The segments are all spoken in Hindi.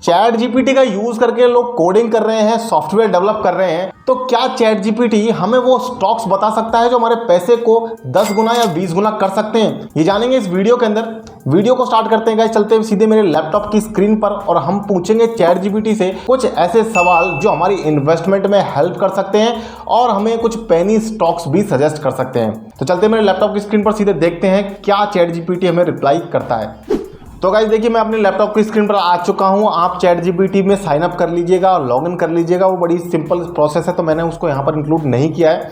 चैट जीपीटी का यूज करके लोग कोडिंग कर रहे हैं, सॉफ्टवेयर डेवलप कर रहे हैं, तो क्या चैट जीपीटी हमें वो स्टॉक्स बता सकता है जो हमारे पैसे को 10 गुना या 20 गुना कर सकते हैं? ये जानेंगे इस वीडियो के अंदर। वीडियो को स्टार्ट करते हैं गाइस, चलते हैं सीधे मेरे लैपटॉप की स्क्रीन पर और हम पूछेंगे चैट जीपीटी से कुछ ऐसे सवाल जो हमारी इन्वेस्टमेंट में हेल्प कर सकते हैं और हमें कुछ पेनी स्टॉक्स भी सजेस्ट कर सकते हैं। तो चलते हैं मेरे लैपटॉप की स्क्रीन पर, सीधे देखते हैं क्या चैट जीपीटी हमें रिप्लाई करता है। तो गाइस देखिए, मैं अपने लैपटॉप की स्क्रीन पर आ चुका हूं। आप चैट जीपीटी में साइन अप कर लीजिएगा और लॉगिन कर लीजिएगा। वो बड़ी सिंपल प्रोसेस है, तो मैंने उसको यहां पर इंक्लूड नहीं किया है।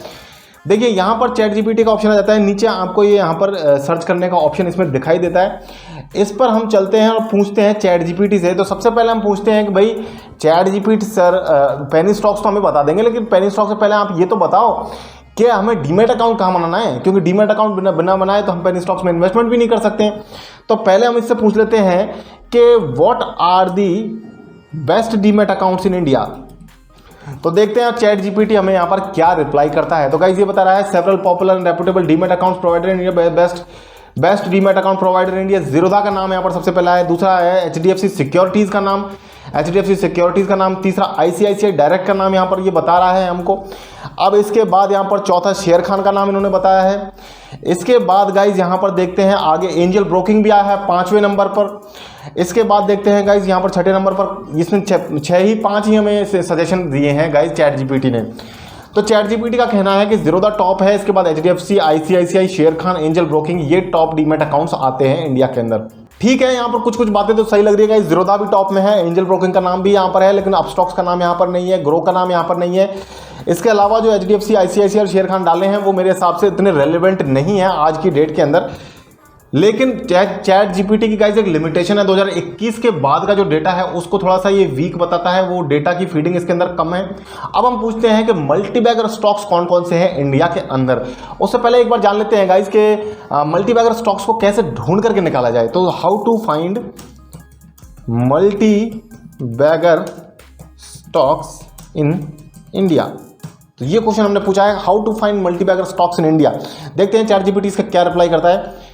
देखिए यहाँ पर चैट जीपीटी का ऑप्शन आ जाता है, नीचे आपको ये यहाँ पर सर्च करने का ऑप्शन इसमें दिखाई देता है। इस पर हम चलते हैं और पूछते हैं चैट जीपीटी से। तो सबसे पहले हम पूछते हैं कि भाई chat GPT sir, penny stocks तो हमें बता देंगे, लेकिन पेनी स्टॉक से पहले आप ये तो बताओ कि हमें डीमेट अकाउंट कहाँ बनाना है, क्योंकि डीमेट अकाउंट बिना बनाए तो हम पेनी स्टॉक्स में इन्वेस्टमेंट भी नहीं कर सकते हैं। तो पहले हम इससे पूछ लेते हैं कि what are the best demat accounts in India. तो देखते हैं चैट जीपीटी हमें यहाँ पर क्या रिप्लाई करता है। तो गाइस ये बता रहा है several popular and reputable demat accounts provider in India, best demat account provider in India. Zerodha का नाम यहाँ पर सबसे पहला है, दूसरा है एचडीएफसी सिक्योरिटीज का नाम, एचडीएफसी सिक्योरिटीज का नाम, तीसरा आईसीआईसीआई डायरेक्ट का नाम यहाँ पर ये बता रहा है हमको। अब इसके बाद यहाँ पर चौथा शेर खान का नाम इन्होंने बताया है। इसके बाद गाइज यहाँ पर देखते हैं आगे एंजल ब्रोकिंग भी आया है 5वें नंबर पर। इसके बाद देखते हैं गाइज यहाँ पर 6ठे नंबर पर, इसने 5 ही हमें सजेशन दिए हैं गाइज चैट जीपीटी ने। तो चैट जीपीटी का कहना है कि जीरोधा टॉप है, इसके बाद एचडीएफसी, आईसीआईसीआई, शेर खान, एंजल ब्रोकिंग, ये टॉप डीमेट अकाउंट्स आते हैं इंडिया के अंदर। ठीक है, यहाँ पर कुछ बातें तो सही लग रही है गाइस। जीरोधा भी टॉप में है, एंजल ब्रोकिंग का नाम भी यहाँ पर है, लेकिन अपस्टॉक्स का नाम यहाँ पर नहीं है, ग्रो का नाम यहाँ पर नहीं है। इसके अलावा जो एचडीएफसी, आईसीआईसीआई और शेर खान डाले हैं वो मेरे हिसाब से इतने रेलिवेंट नहीं है आज की डेट के अंदर। लेकिन चैट जीपीटी की गाइस एक लिमिटेशन है, 2021 के बाद का जो डेटा है उसको थोड़ा सा ये वीक बताता है, वो डेटा की फीडिंग इसके अंदर कम है। अब हम पूछते हैं कि मल्टीबैगर स्टॉक्स कौन कौन से हैं इंडिया के अंदर। उससे पहले एक बार जान लेते हैं गाइस के मल्टीबैगर स्टॉक्स को कैसे ढूंढ करके निकाला जाए। तो how to find multibagger stocks in India, तो ये क्वेश्चन हमने पूछा है, how to find multibagger stocks in India. देखते हैं चैट जीपीटी इसका क्या रिप्लाई करता है।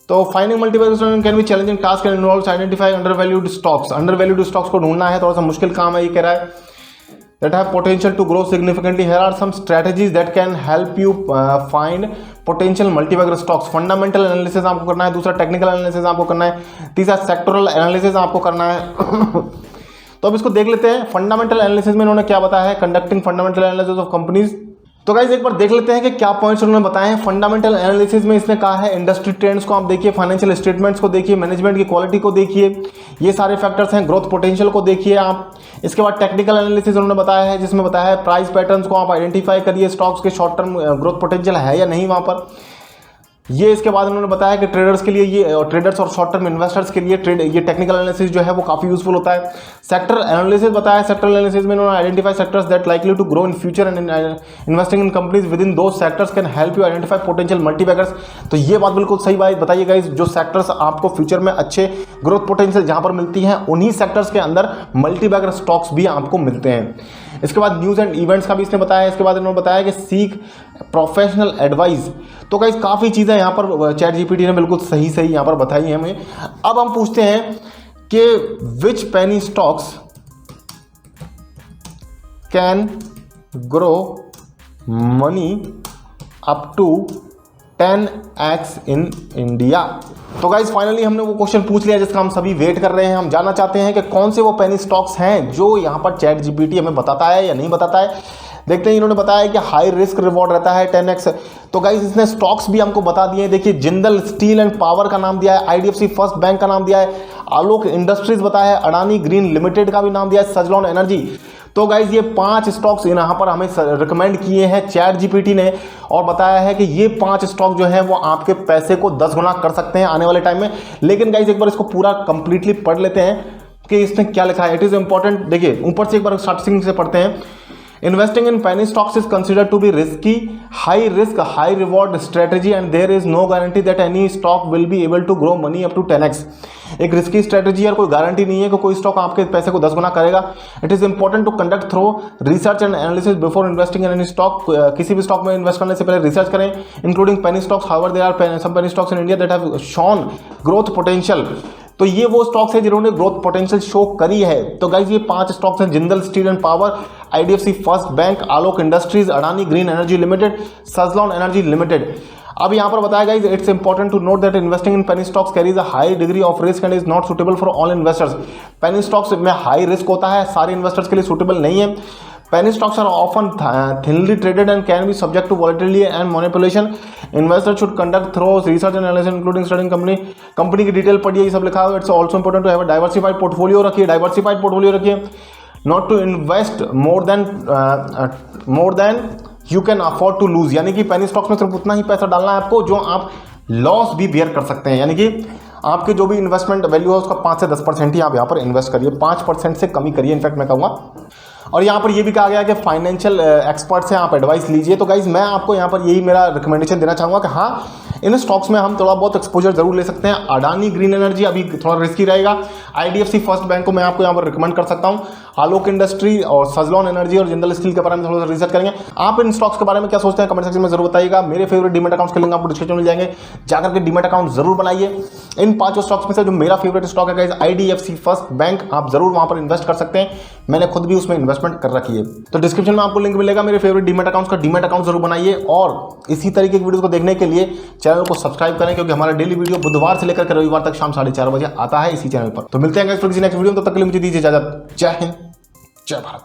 तो finding multibagger stocks can be challenging task and involves identify undervalued stocks. Undervalued stocks को ढूंढना है, थोड़ा सा मुश्किल काम है, ये कह रहा है। That have potential to grow significantly, here are some strategies that can help you find potential multibagger stocks. Fundamental analysis आपको करना है, दूसरा टेक्निकल एनालिसिस आपको करना है, तीसरा सेक्टोरल एनालिसिस आपको करना है। तो अब इसको देख लेते हैं। फंडामेंटल एनालिसिस में इन्होंने क्या बताया है, conducting fundamental analysis of companies. तो गाइस एक बार देख लेते हैं कि क्या पॉइंट्स उन्होंने बताए हैं। फंडामेंटल एनालिसिस में इसने कहा है इंडस्ट्री ट्रेंड्स को आप देखिए, फाइनेंशियल स्टेटमेंट्स को देखिए, मैनेजमेंट की क्वालिटी को देखिए, ये सारे फैक्टर्स हैं। ग्रोथ पोटेंशियल को देखिए आप। इसके बाद टेक्निकल एनालिसिस उन्होंने बताया है, जिसमें बताया है प्राइस पैटर्न्स को आप आइडेंटिफाई करिए, स्टॉक्स के शॉर्ट टर्म ग्रोथ पोटेंशियल है या नहीं वहाँ पर। ये इसके बाद उन्होंने बताया कि ट्रेडर्स के लिए, ये ट्रेडर्स और शॉर्ट टर्म इन्वेस्टर्स के लिए ये टेक्निकल एनालिसिस जो है वो काफी यूजफुल होता है। सेक्टर एनालिसिस बताया, सेक्टर एनालिसिस में उन्होंने identify sectors that likely to grow in future and investing in companies with in those sectors can help you identify potential multibaggers. तो ये बात बिल्कुल सही बात बताइए गाइस, जो सेक्टर्स आपको फ्यूचर में अच्छे ग्रोथ पोटेंशियल जहां पर मिलती हैं, उन्हीं सेक्टर्स के अंदर मल्टीबैगर स्टॉक्स भी आपको मिलते हैं। इसके बाद न्यूज़ एंड इवेंट्स का भी इसने बताया। इसके बाद इन्होंने बताया कि सीक प्रोफेशनल एडवाइस। तो गाइस काफ़ी चीज़ें यहाँ पर चैट जीपीटी ने बिल्कुल सही यहाँ पर बताई है हमें। अब हम पूछते हैं कि which penny stocks can grow money up to 10x in India. तो गाइज फाइनली हमने वो क्वेश्चन पूछ लिया जिसका हम सभी वेट कर रहे हैं। हम जानना चाहते हैं कि कौन से वो पेनी स्टॉक्स हैं जो यहाँ पर चैट जीपीटी हमें बताता है या नहीं बताता है। देखते हैं, इन्होंने बताया कि हाई रिस्क रिवॉर्ड रहता है 10x। तो गाइज इसने स्टॉक्स भी हमको बता दिए। देखिए जिंदल स्टील एंड पावर का नाम दिया है, आईडीएफसी फर्स्ट बैंक का नाम दिया है, आलोक इंडस्ट्रीज बताया है, अडानी ग्रीन लिमिटेड का भी नाम दिया है, सजलॉन एनर्जी। तो गाइज ये 5 स्टॉक्स यहाँ पर हमें रिकमेंड किए हैं चैट जीपीटी ने और बताया है कि ये 5 स्टॉक जो है वो आपके पैसे को 10 गुना कर सकते हैं आने वाले टाइम में। लेकिन गाइज एक बार इसको पूरा कंप्लीटली पढ़ लेते हैं कि इसमें क्या लिखा है। It is important. देखिए ऊपर से एक बार स्टार्टिंग से पढ़ते हैं। Investing in penny stocks is considered to be risky, high risk, high reward strategy and there is no guarantee that any stock will be able to grow money up to 10x। एक रिस्की स्ट्रेटेजी और कोई गारंटी नहीं है कि कोई स्टॉक आपके पैसे को 10 गुना करेगा। It is important to conduct thorough research and analysis before investing in any stock. किसी भी स्टॉक में इन्वेस्ट करने से पहले रिसर्च करें, including penny stocks. However there are some penny stocks in India that have shown growth potential. तो ये वो स्टॉक्स है जिन्होंने ग्रोथ पोटेंशियल शो करी है। तो गाइज ये 5 स्टॉक्स हैं, Jindal steel and power, IDFC first bank, Alok industries, Adani green energy limited, Suzlon energy limited. अब यहाँ पर बताया guys it's important to note that investing in penny stocks carries a high degree of risk and is not suitable for all investors. Penny stocks में हाई रिस्क होता है, सारे इन्वेस्टर्स के लिए सुटेबल नहीं है। Penny stocks are often thinly traded and can be subject to volatility and manipulation. Investors should conduct thorough research and analysis, including studying company की डिटेल पढ़िए, ये सब लिखा हुआ है। It's also important to have a diversified portfolio रखिए, diversified portfolio रखिए। Not to invest more than you can afford to lose, यानी कि पेनी स्टॉक्स में सिर्फ उतना ही पैसा डालना है आपको जो आप लॉस भी बियर कर सकते हैं, यानी कि आपके जो भी इन्वेस्टमेंट वैल्यू है उसका 5 से 10% ही आप यहाँ पर इन्वेस्ट करिए, 5% से कमी करिए, इनफैक्ट मैं कहूँगा। और यहाँ पर ये भी कहा गया कि फाइनेंशियल एक्सपर्ट से आप एडवाइस लीजिए। तो गाइज मैं आपको यहाँ पर यही मेरा रिकमेंडेशन देना चाहूँगा कि हाँ, इन स्टॉक्स में हम थोड़ा बहुत एक्सपोजर जरूर ले सकते हैं। अडानी ग्रीन एनर्जी अभी थोड़ा रिस्की रहेगा। IDFC फर्स्ट बैंक को मैं आपको यहाँ पर रिकमेंड कर सकता हूँ। आलोक इंडस्ट्री और सजलॉन एनर्जी और जिंदल स्टील के बारे में थोड़ा सा रिसर्च करेंगे। आप इन स्टॉक्स के बारे में क्या सोचते हैं कमेंट सेक्शन में जरूर बताइएगा। मेरे फेवरेट डीमेट अकाउंट्स के लिंक आपको डिस्क्रिप्शन में मिल जाएंगे, जाकर के डीमेट अकाउंट जरूर बनाइए। इन 5 स्टॉक्स में से जो मेरा फेवरेट स्टॉक है गाइस IDFC फर्स्ट बैंक, आप जरूर वहां पर इन्वेस्ट कर सकते हैं। मैंने खुद भी उसमें इन्वेस्टमेंट कर रखी है। तो डिस्क्रिप्शन में आपको लिंक मिलेगा मेरे फेवरेट डीमेट अकाउंट्स का, डीमेट अकाउंट जरूर बनाइए। और इसी तरीके की वीडियो को देखने के लिए चैनल को सब्सक्राइब करें, क्योंकि हमारा डेली वीडियो बुधवार से लेकर रविवार तक शाम 4:30 बजे आता है इसी चैनल पर। तो मिलते हैं गाइस किसी नेक्स्ट वीडियो में, तब तक के लिए मुझे दीजिए इजाजत। जय हिंद, जय भारत।